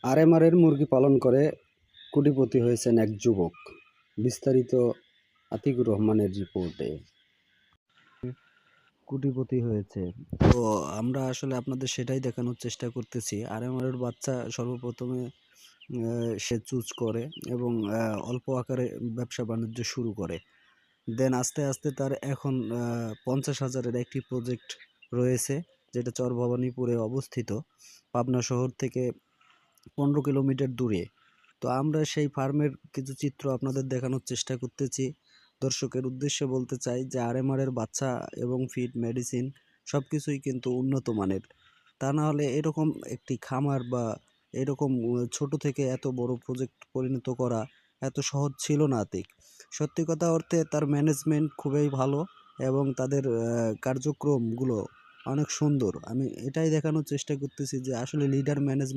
আরএমআরের মুরগি পালন করে কোটিপতি হয়েছেন এক যুবক। বিস্তারিত আতিকুর রহমানের রিপোর্টে। কোটিপতি হয়েছে, তো আমরা আসলে আপনাদের সেটাই দেখানোর চেষ্টা করতেছি। আরএমআরের বাচ্চা সর্বপ্রথমে সে চুজ করে এবং অল্প আকারে ব্যবসা বাণিজ্য শুরু করে। দেন আস্তে আস্তে তার এখন 50,000-এর একটি প্রজেক্ট রয়েছে, যেটা চরভবানীপুরে অবস্থিত, পাবনা শহর থেকে 15 কিলোমিটার দূরে। তো আমরা সেই ফার্মের কিছু চিত্র আপনাদের দেখানোর চেষ্টা করতেছি। দর্শকের উদ্দেশ্যে বলতে চাই যে আরএমআরের বাচ্চা এবং ফিড মেডিসিন সব কিছুই কিন্তু উন্নত মানের। তা না হলে এরকম একটি খামার বা এরকম ছোট থেকে এত বড় প্রজেক্ট পরিণত করা এত সহজ ছিল না আতিক। সত্যি কথা অর্থে তার ম্যানেজমেন্ট খুবই ভালো এবং তাদের কার্যক্রমগুলো অনেক সুন্দর। আমি এটাই দেখানোর চেষ্টা করতেছি যে আসলে লিডার ম্যানেজমেন্ট